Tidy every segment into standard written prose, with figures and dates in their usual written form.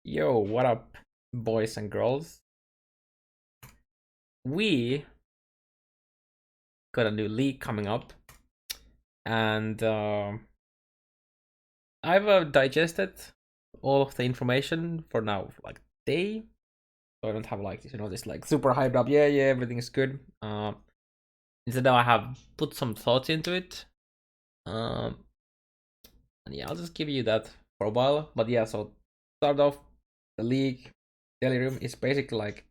Yo, what up, boys and girls? We got a new league coming up, and I've digested all of the information for now, like day. So I don't have like this like super hyped up. Yeah, everything is good. Instead, I have put some thoughts into it. Um, and yeah, I'll just give you that for a while. But yeah, so start off the league. Delirium is basically like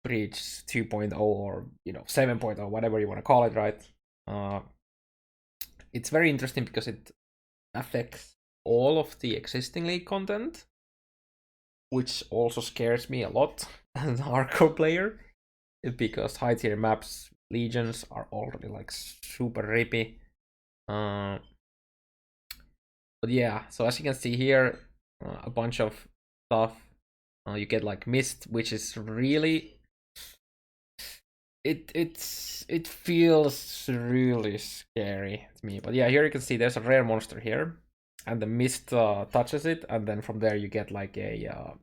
Breach 2.0 or 7.0, whatever you want to call it, right? Uh, it's very interesting because it affects all of the existing league content, which also scares me a lot as a hardcore player, because high tier maps, legions are already like super rippy. Uh, but yeah, so as you can see here, a bunch of stuff. You get like Mist, which is really it feels really scary to me. But yeah, here you can see there's a rare monster here, and the Mist touches it, and then from there you get like a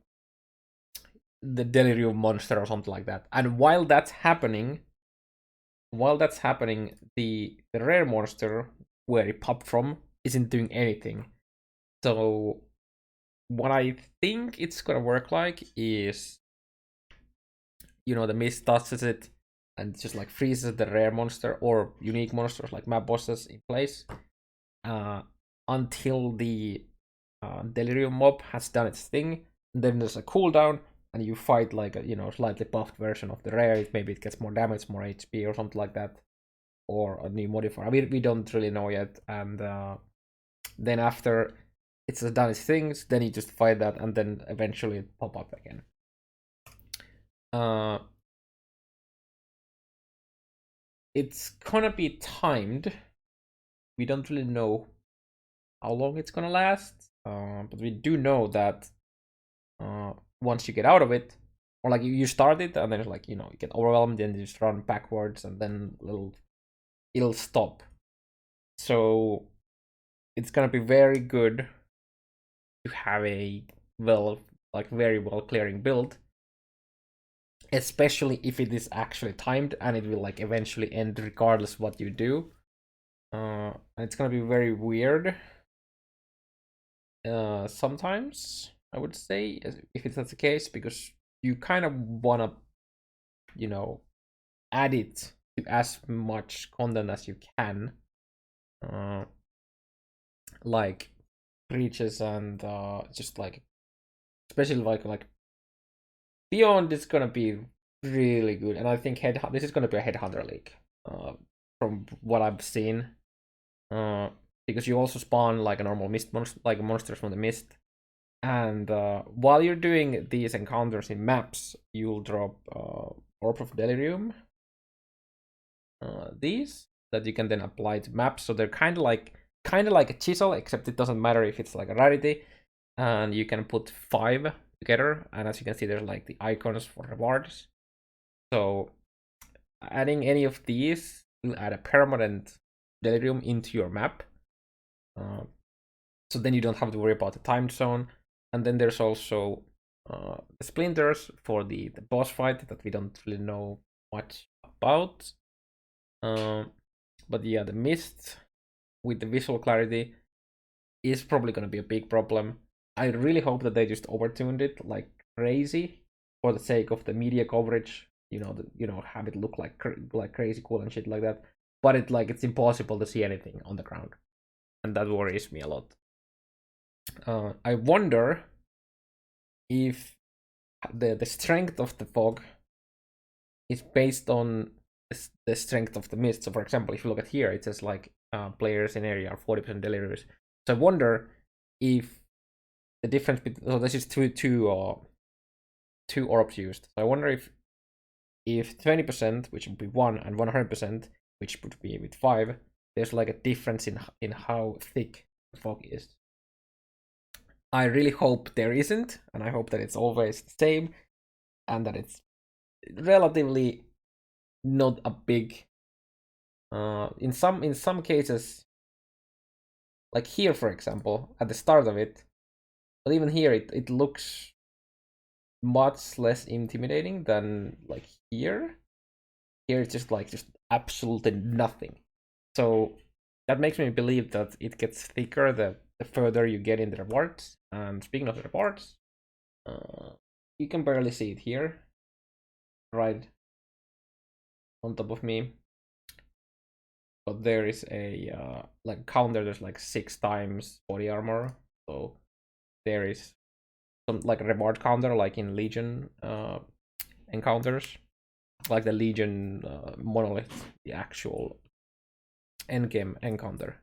the Delirium monster or something like that. And while that's happening, the rare monster where it popped from isn't doing anything. So what I think it's gonna work like is, the Mist touches it and just like freezes the rare monster or unique monsters like map bosses in place uh, until the Delirium mob has done its thing. And then there's a cooldown, and you fight like a slightly buffed version of the rare. Maybe it gets more damage, more HP, or something like that, or a new modifier. We don't really know yet. And then after it's done its things, then you just fight that, and then eventually it pop up again. Uh, it's gonna be timed. We don't really know how long it's gonna last, but we do know that once you get out of it, or like you start it and then it's like you get overwhelmed and you just run backwards and then it'll stop. So it's gonna be very good to have a very well clearing build, especially if it is actually timed and it will like eventually end regardless what you do. And it's gonna be very weird. Sometimes I would say, if it's not the case, because you kind of wanna, you know, add it to as much content as you can, uh, like breaches and just like, especially like Beyond is gonna be really good, and I think this is gonna be a headhunter league, from what I've seen, because you also spawn like a normal mist monster, like monsters from the mist. And while you're doing these encounters in maps, you'll drop Orb of Delirium, these that you can then apply to maps. So they're kind of like a chisel, except it doesn't matter if it's like a rarity. And you can put 5 together, and as you can see, there's like the icons for rewards. So adding any of these will add a permanent Delirium into your map. So then you don't have to worry about the time zone. And then there's also the splinters for the boss fight that we don't really know much about. But yeah, the mist with the visual clarity is probably going to be a big problem. I really hope that they just overtuned it like crazy for the sake of the media coverage. Have it look like crazy cool and shit like that. But it's impossible to see anything on the ground, and that worries me a lot. I wonder if the strength of the fog is based on the strength of the mist. So, for example, if you look at here, it says like players in area are 40% delirious. So I wonder if the difference between, so this is two orbs used. So I wonder if 20%, which would be 1, and 100%, which would be with 5, there's like a difference in how thick the fog is. I really hope there isn't, and I hope that it's always the same, and that it's relatively not a big. In some cases, like here, for example, at the start of it, But even here, it looks much less intimidating than like here. Here it's just absolutely nothing. So that makes me believe that it gets thicker the further you get in the rewards. And speaking of the rewards, you can barely see it here, right on top of me. But there is a like counter. There's like 6 times body armor. So there is some like a reward counter, like in Legion encounters, like the Legion monolith, the actual endgame encounter.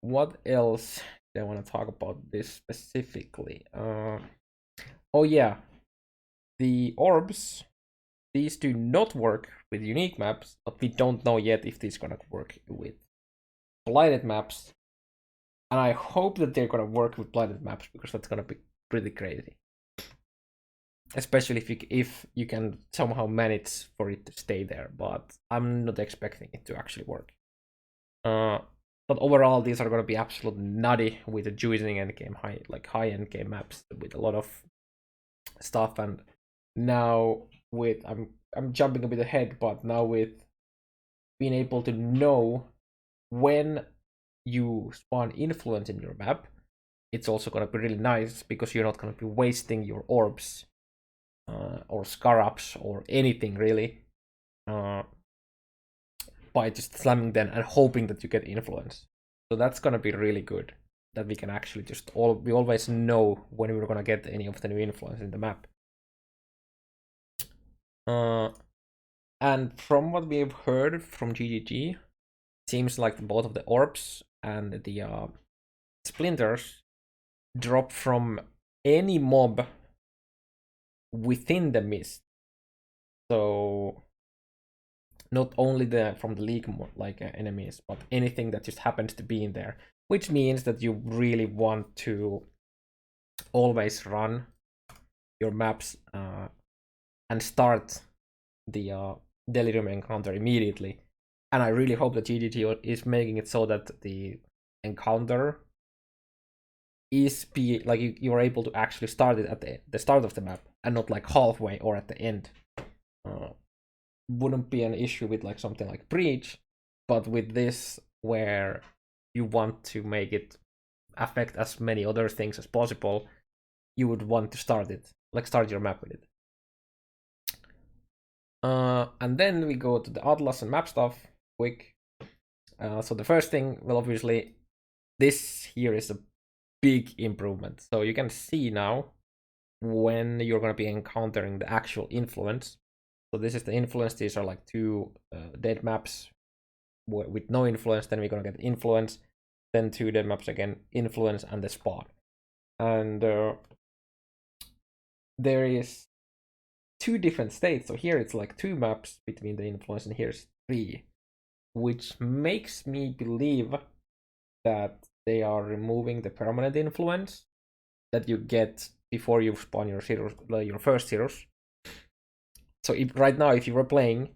What else do I want to talk about this specifically? Oh yeah, the orbs. These do not work with unique maps, but we don't know yet if these gonna work with blighted maps. And I hope that they're gonna work with blighted maps because that's gonna be pretty crazy. Especially if you can somehow manage for it to stay there, but I'm not expecting it to actually work. But overall, these are gonna be absolutely nutty with the juicing endgame, high endgame maps with a lot of stuff. And now with I'm jumping a bit ahead, but now with being able to know when you spawn influence in your map, it's also gonna be really nice because you're not gonna be wasting your orbs or scarabs or anything really by just slamming them and hoping that you get influence. So that's gonna be really good. That we can actually we always know when we're gonna get any of the new influence in the map. And from what we've heard from GGG, seems like both of the orbs and the splinters drop from any mob within the mist. So not only from the league enemies, but anything that just happens to be in there, which means that you really want to always run your maps and start the Delirium encounter immediately. And I really hope that GGT is making it so that the encounter is you are able to actually start it at the start of the map and not like halfway or at the end. Wouldn't be an issue with like something like Breach, but with this where you want to make it affect as many other things as possible, you would want to start your map with it. And then we go to the Atlas and map stuff quick. So the first thing, well, obviously, this here is a big improvement. So you can see now when you're going to be encountering the actual influence. So this is the influence. These are like 2 dead maps with no influence. Then we're going to get influence. Then 2 dead maps again, influence and the spawn. And there is 2 different states. So here it's like 2 maps between the influence, and here's 3, which makes me believe that they are removing the permanent influence that you get before you spawn your first heroes. So right now, if you were playing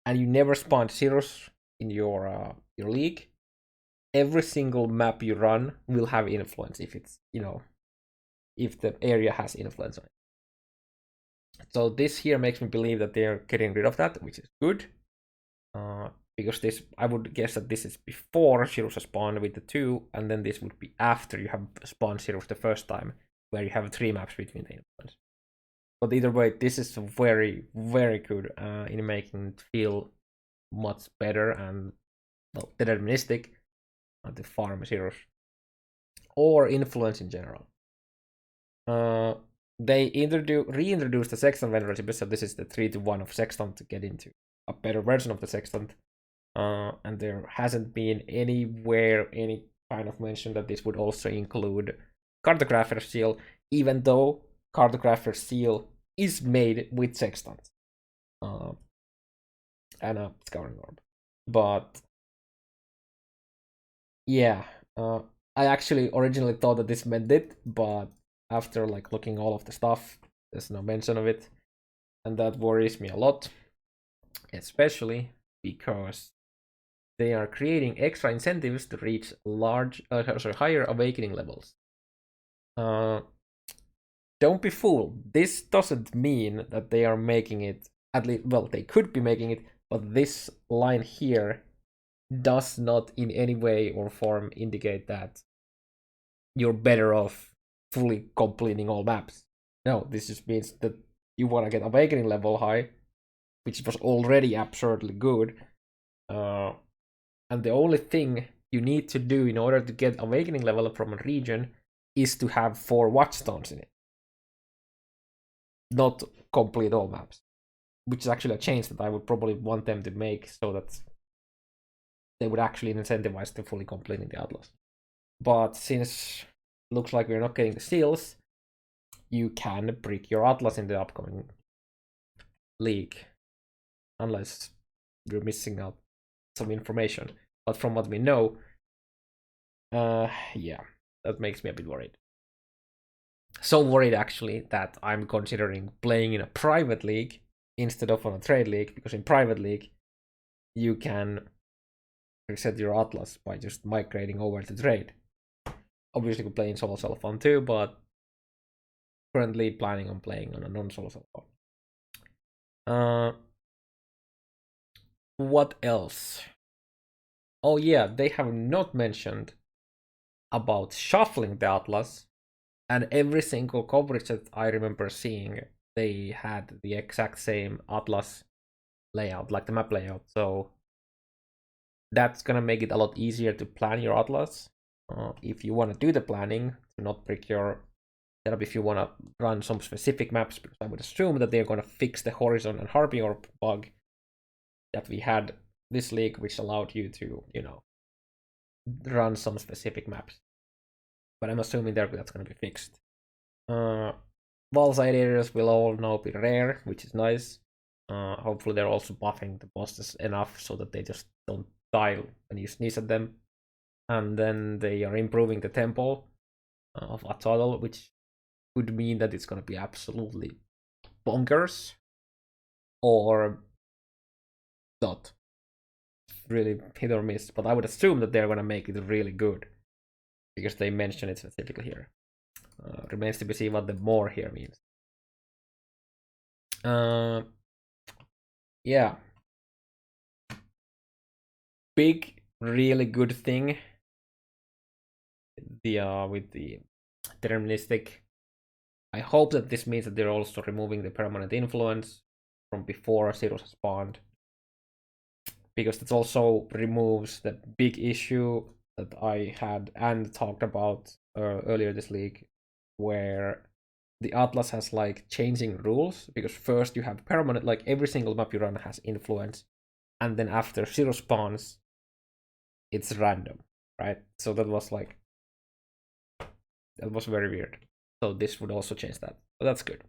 and you never spawned heroes in your league, every single map you run will have influence if it's if the area has influence on it. So this here makes me believe that they're getting rid of that, which is good. Because I would guess that this is before heroes are spawned with the 2, and then this would be after you have spawned heroes the first time, where you have 3 maps between the influence. But either way, this is very, very good in making it feel much better and deterministic to farm heroes or influence in general. They reintroduced the Sextant Venerability, so this is the 3-1 of Sextant to get into a better version of the Sextant. And there hasn't been anywhere any kind of mention that this would also include Cartographer's Seal, even though Cartographer's Seal is made with Sextant and a Scouring Orb. But yeah, I actually originally thought that this meant it, but after like looking all of the stuff, there's no mention of it, and that worries me a lot, especially because they are creating extra incentives to reach higher awakening levels. Don't be fooled. This doesn't mean that they are making it, at least, well, they could be making it, but this line here does not in any way or form indicate that you're better off fully completing all maps. No, this just means that you want to get awakening level high, which was already absurdly good. And the only thing you need to do in order to get awakening level from a region is to have 4 watchstones in it. Not complete all maps. Which is actually a change that I would probably want them to make so that they would actually incentivize to fully completing the Atlas. But since it looks like we're not getting the seals, you can brick your Atlas in the upcoming league. Unless you're missing out some information. But from what we know, yeah, that makes me a bit worried. So worried actually that I'm considering playing in a private league instead of on a trade league, because in private league you can reset your Atlas by just migrating over to trade. Obviously you could play in solo fun too, but currently planning on playing on a non-solo fun. What else? Oh yeah, they have not mentioned about shuffling the Atlas, and every single coverage that I remember seeing, they had the exact same Atlas layout, like the map layout. So that's gonna make it a lot easier to plan your Atlas. If you want to do the planning, to not break your setup, if you want to run some specific maps, because I would assume that they're gonna fix the Horizon and Harpy Orb bug that we had this league, which allowed you to, run some specific maps. But I'm assuming that's gonna be fixed. Wall side areas will all now be rare, which is nice. Hopefully they're also buffing the bosses enough so that they just don't die when you sneeze at them. And then they are improving the tempo of Atodal, which would mean that it's going to be absolutely bonkers. Or not. Really hit or miss. But I would assume that they're going to make it really good. Because they mention it specifically here. Remains to be seen what the more here means. Yeah. Big, really good thing with the deterministic. I hope that this means that they're also removing the permanent influence from before Sirus spawned, because that also removes the big issue that I had and talked about earlier this league, where the Atlas has like changing rules, because first you have permanent, like every single map you run has influence, and then after Zero spawns, it's random, right? So that was very weird. So this would also change that, but that's good.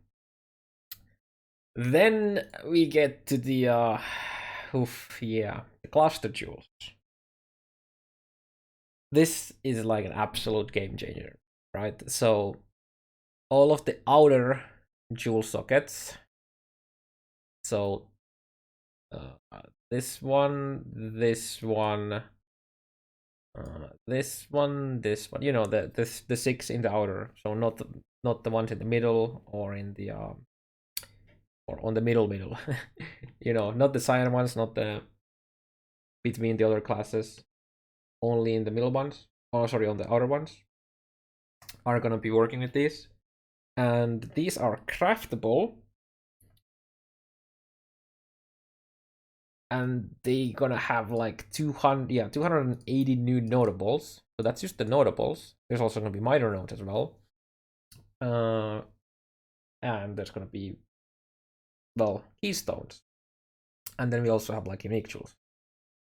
Then we get to the the cluster jewels. This is like an absolute game changer, right? So all of the outer jewel sockets, so this one, this one, this one, the 6 in the outer, so not the ones in the middle or in the or on the middle not the cyan ones, not the between the other classes, only in the middle ones, on the outer ones, are gonna be working with these, and these are craftable, and they gonna have like 280 new notables. So that's just the notables. There's also gonna be minor nodes as well, and there's gonna be keystones, and then we also have like unique jewels.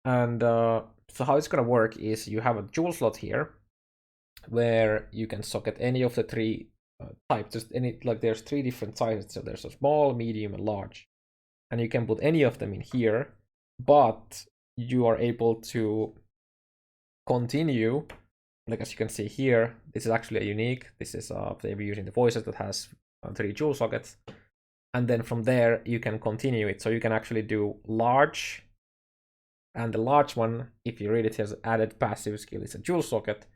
And so how it's gonna work is you have a jewel slot here where you can socket any of the 3 types. Just any, like there's 3 different sizes. So there's a small, medium, and large, and you can put any of them in here. But you are able to continue, like as you can see here, this is actually a unique. This is they're using the voices that has 3 jewel sockets, and then from there you can continue it. So you can actually do large And the large one, if you read it, has added passive skill, is a jewel socket.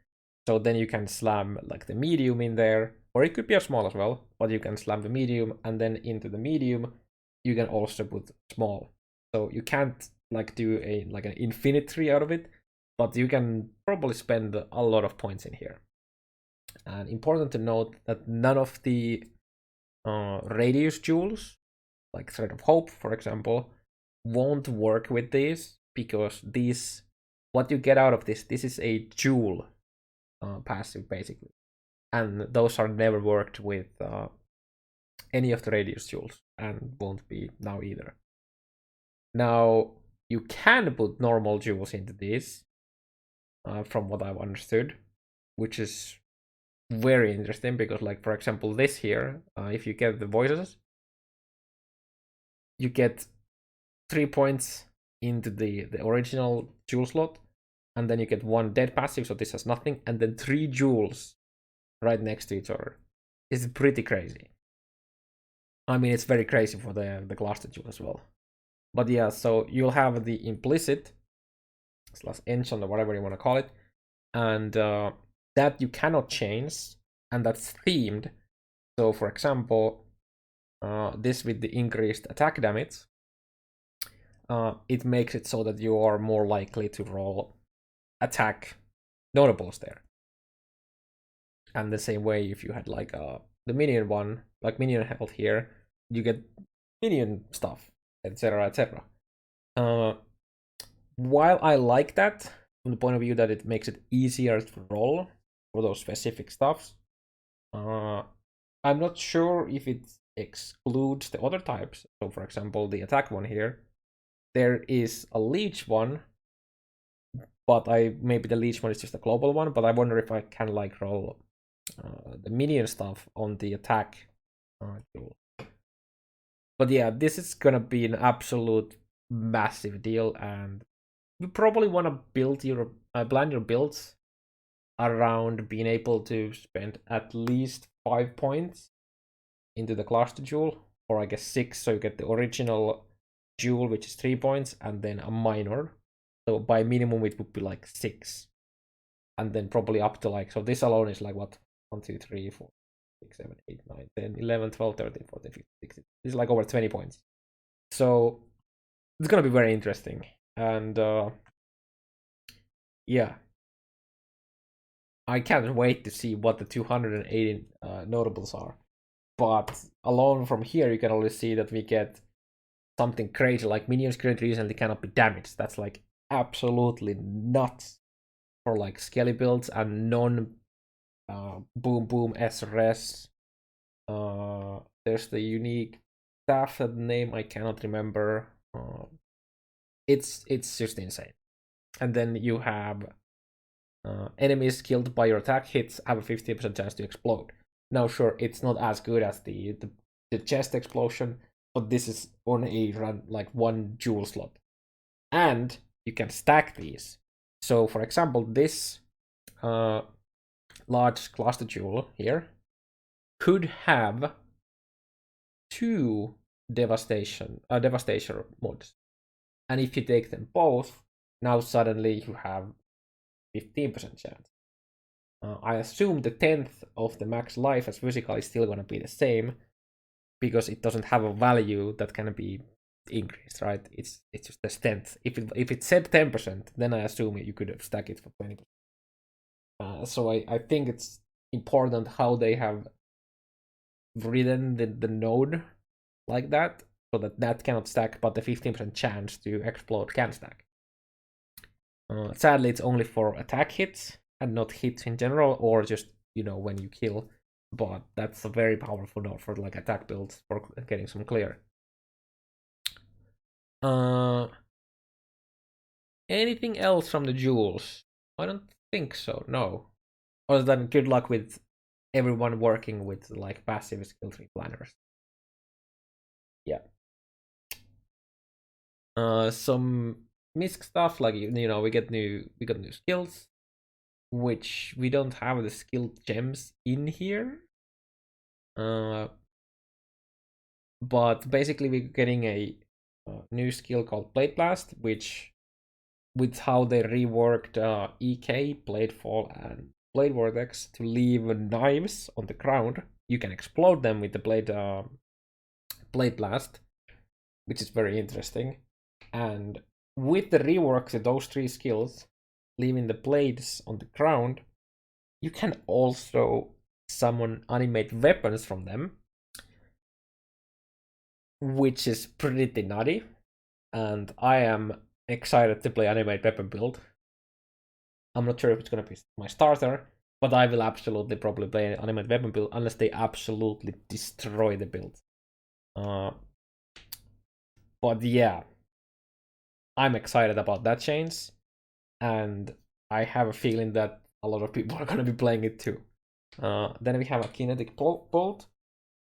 So then you can slam like the medium in there, or it could be a small as well, but you can slam the medium, and then into the medium you can also put small. So you can't like do an infinite tree out of it, but you can probably spend a lot of points in here. And important to note that none of the radius jewels, like Thread of Hope, for example, won't work with these, because these, what you get out of this is a jewel passive basically, and those are never worked with any of the radius jewels, and won't be now either. Now you can put normal jewels into these, from what I've understood, which is very interesting, because like for example this here, if you get the voices, you get 3 points into the original jewel slot, and then you get 1 dead passive, so this has nothing, and then 3 jewels right next to each other. It's pretty crazy. I mean, it's very crazy for the cluster jewel as well. But yeah, so you'll have the implicit / enchant or whatever you want to call it, and that you cannot change, and that's themed. So for example, this with the increased attack damage, it makes it so that you are more likely to roll attack notables there. And the same way, if you had like the minion one, like minion health here, you get minion stuff, etc., etc. While I like that from the point of view that it makes it easier to roll for those specific stuffs, I'm not sure if it excludes the other types. So for example, the attack one here, there is a leech one, but maybe the leech one is just a global one, but I wonder if I can like roll the minion stuff on the attack tool. But yeah, this is gonna be an absolute massive deal, and you probably want to build your plan your builds around being able to spend at least 5 points into the cluster jewel, or I guess 6, so you get the original jewel, which is 3 points, and then a minor. So by minimum it would be like 6, and then probably up to like, so this alone is like what, 1, 2, 3, 4, 6, 7, 8, 9, 10, 11, 12, 13, 14, 15, 16. This is like over 20 points. So it's gonna be very interesting, and yeah, I can't wait to see what the 280 notables are. But alone from here, you can already see that we get something crazy, like minions created recently cannot be damaged. That's like absolutely nuts for like skelly builds and non boom boom SRS. There's the unique staff, that name I cannot remember. It's just insane. And then you have enemies killed by your attack hits have a 50% chance to explode. Now, sure, it's not as good as the chest explosion, but this is on a run like 1 jewel slot, and you can stack these. So, for example, this large cluster jewel here could have 2 devastation mods, and if you take them both, now suddenly you have 15% chance. I assume the 10th of the max life as physical is still going to be the same, because it doesn't have a value that can be increased, right? It's just the 10th. If it said 10%, then I assume you could stack it for 20%. So I think it's important how they have written the node like that, so that cannot stack, but the 15% chance to explode can stack. Sadly, it's only for attack hits and not hits in general, or just, when you kill. But that's a very powerful node for like attack builds for getting some clear. Anything else from the jewels? I don't think so, no. Other than good luck with everyone working with like passive skill tree planners. Yeah. Some misc stuff, like we got new skills, which we don't have the skill gems in here. But basically we're getting a new skill called Blade Blast, which with how they reworked EK, Bladefall, and Blade Vortex to leave knives on the ground. You can explode them with the Blade Blast, which is very interesting. And with the rework to those 3 skills, leaving the blades on the ground, you can also summon animate weapons from them, which is pretty nutty. And I am excited to play animate weapon build. I'm not sure if it's going to be my starter, but I will absolutely probably play animate weapon build unless they absolutely destroy the build. But yeah, I'm excited about that change, and I have a feeling that a lot of people are going to be playing it too. Then we have a kinetic bolt,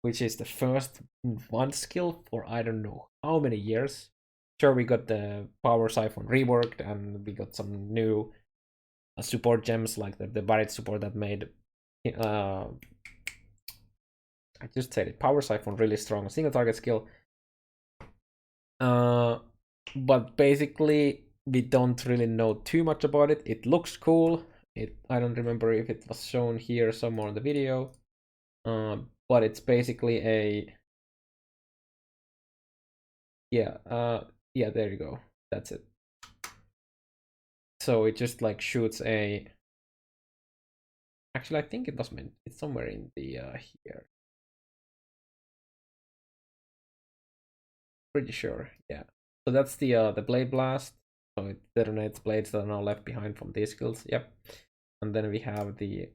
which is the first 1 skill for I don't know how many years. Sure, we got the power siphon reworked, and we got some new support gems like the Barret support that made I just said it, power siphon really strong single target skill. But basically we don't really know too much about it. It looks cool. I don't remember if it was shown here somewhere in the video, but it's basically a yeah, there you go. That's it. So it just like shoots a. Actually, I think it was meant. It's somewhere in the here. Pretty sure, yeah. So that's the blade blast. So it detonates blades that are now left behind from these skills. Yep. And then we have the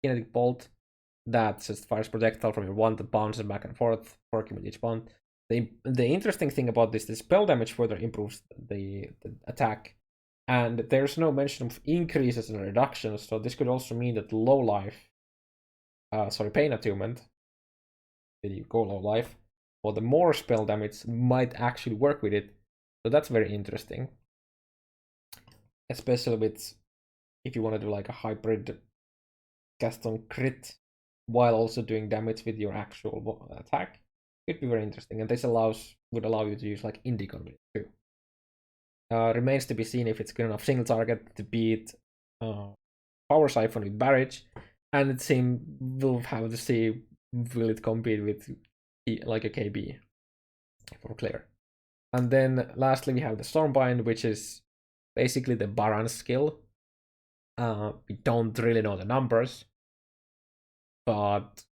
kinetic bolt that just fires projectile from your wand that bounces back and forth, working with each wand. The interesting thing about this, the spell damage further improves the attack, and there's no mention of increases and reductions. So this could also mean that low life, pain attunement, did you go low life, or the more spell damage might actually work with it. So that's very interesting, especially with if you want to do like a hybrid cast on crit while also doing damage with your actual attack. Could be very interesting, and this would allow you to use like Indicon with it too. Remains to be seen if it's good enough single target to beat Power Siphon with Barrage, and it seems we'll have to see will it compete with like a KB for clear. And then lastly we have the Stormbind, which is basically the Baron skill. We don't really know the numbers, but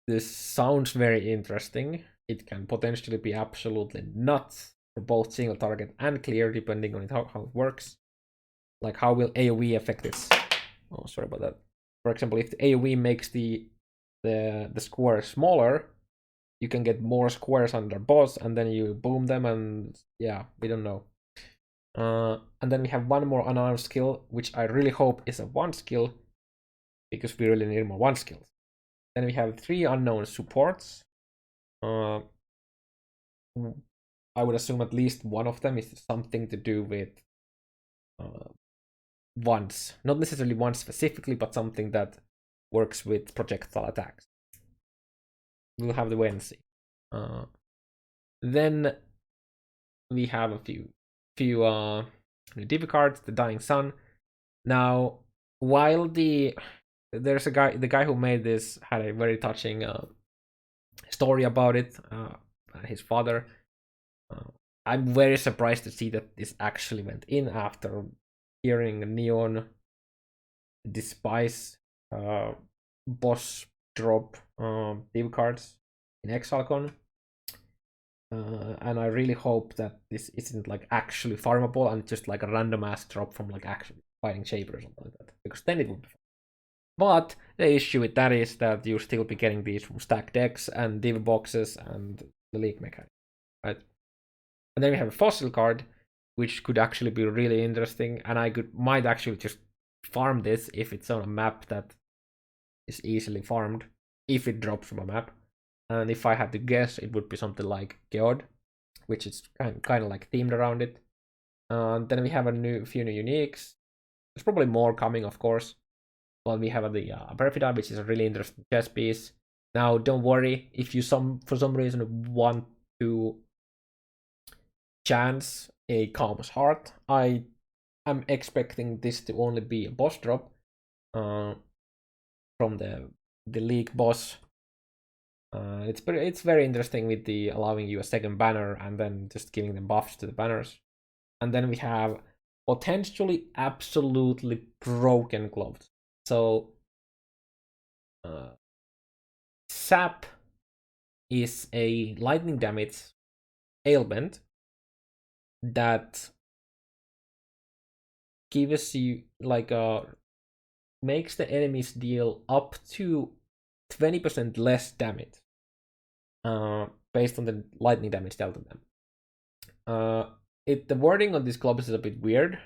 this sounds very interesting. It can potentially be absolutely nuts for both single target and clear, depending on how it works. Like, how will AoE affect this? Oh, sorry about that. For example, if the AoE makes the square smaller, you can get more squares under boss, and then you boom them, and yeah, we don't know. And then we have one more unarmed skill, which I really hope is a 1 skill, because we really need more 1 skills. Then we have 3 unknown supports. I would assume at least one of them is something to do with wands. Not necessarily one specifically, but something that works with projectile attacks. We'll have to wait and see. Then we have a few DB cards, the Dying Sun. Now, while there's the guy who made this had a very touching story about it, his father. I'm very surprised to see that this actually went in after hearing Neon despise boss drop DB cards in ExileCon. And I really hope that this isn't like actually farmable and just like a random ass drop from like actually fighting Shaper or something like that, because then it would be fun. But the issue with that is that you'll still be getting these from stack decks and div boxes and the league mechanic, right? And then we have a fossil card, which could actually be really interesting, and I might actually just farm this if it's on a map that is easily farmed, if it drops from a map. And if I had to guess, it would be something like Geod, which is kind of like themed around it. Then we have few new uniques. There's probably more coming, of course. But we have the Perfida, which is a really interesting chess piece. Now, don't worry if you for some reason want to chance a Calm's Heart. I am expecting this to only be a boss drop from the league boss. It's very interesting with the allowing you a second banner and then just giving them buffs to the banners. And then we have potentially absolutely broken gloves. So Sap is a lightning damage ailment that gives you like makes the enemies deal up to 20% less damage based on the lightning damage dealt to them. The wording on this globe is a bit weird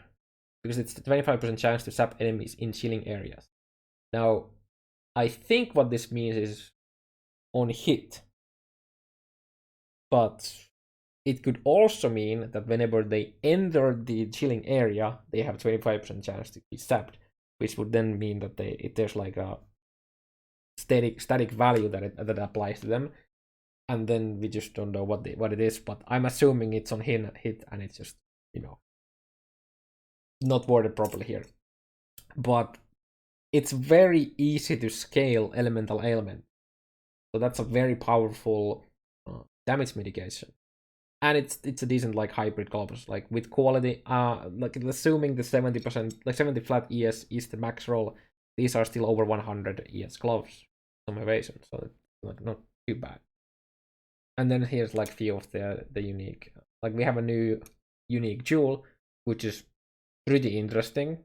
because it's the 25% chance to sap enemies in chilling areas. Now, I think what this means is on hit, but it could also mean that whenever they enter the chilling area, they have 25% chance to be sapped, which would then mean that there's like a static value that applies to them, and then we just don't know what it is. But I'm assuming it's on hit, and it's just not worded properly here. But it's very easy to scale elemental ailment, so that's a very powerful damage mitigation. And it's a decent like hybrid gloves, like with quality. Like assuming the 70%, like 70 flat ES is the max roll, these are still over 100 ES gloves, some evasion, so it's like not too bad. And then here's like few of the unique, like we have a new unique jewel, which is pretty interesting.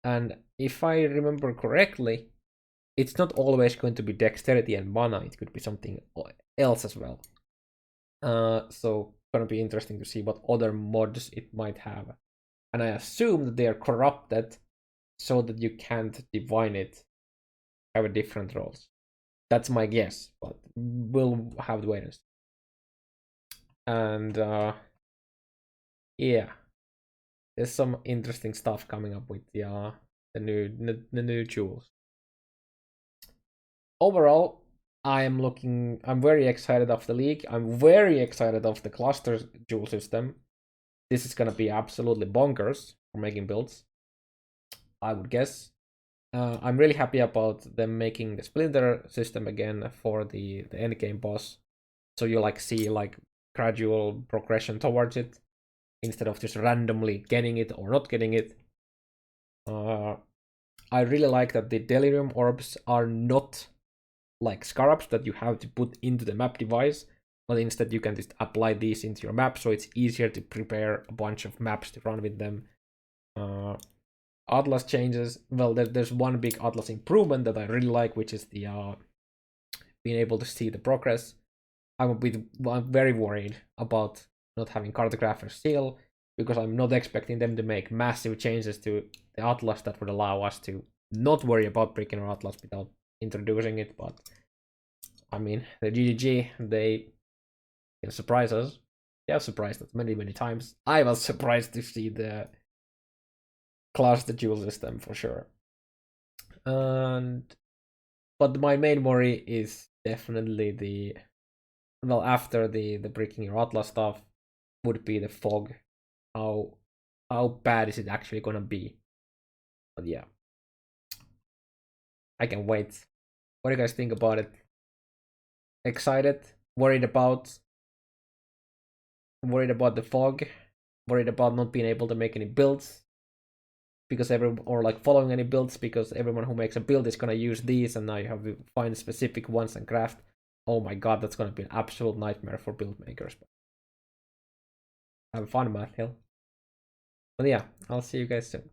And if I remember correctly, it's not always going to be dexterity and mana. It could be something else as well. So gonna be interesting to see what other mods it might have. And I assume that they are corrupted so that you can't divine it, have a different roles. That's my guess, but we'll have to wait and see. And yeah, there's some interesting stuff coming up with the new jewels. Overall, I'm very excited of the league. I'm very excited of the cluster jewel system. This is gonna be absolutely bonkers for making builds, I would guess. I'm really happy about them making the splinter system again for the end game boss, so you like see like gradual progression towards it instead of just randomly getting it or not getting it. I really like that the Delirium orbs are not like scarabs that you have to put into the map device, but instead you can just apply these into your map, so it's easier to prepare a bunch of maps to run with them. Atlas changes, well, there's one big Atlas improvement that I really like, which is the being able to see the progress. I'm very worried about not having cartographer seal, because I'm not expecting them to make massive changes to the Atlas that would allow us to not worry about breaking our Atlas without introducing it. But I mean, the GGG, they can surprise us. They have surprised us many times. I was surprised to see the cluster jewel system for sure. But my main worry is definitely after the breaking your Atlas stuff would be the fog. How bad is it actually gonna be? But yeah, I can wait. What do you guys think about it? Excited? Worried about the fog? Worried about not being able to make any builds? Because following any builds, because everyone who makes a build is gonna use these, and now you have to find specific ones and craft. Oh my god, that's gonna be an absolute nightmare for build makers. Have fun, Matt Hill. But yeah, I'll see you guys soon.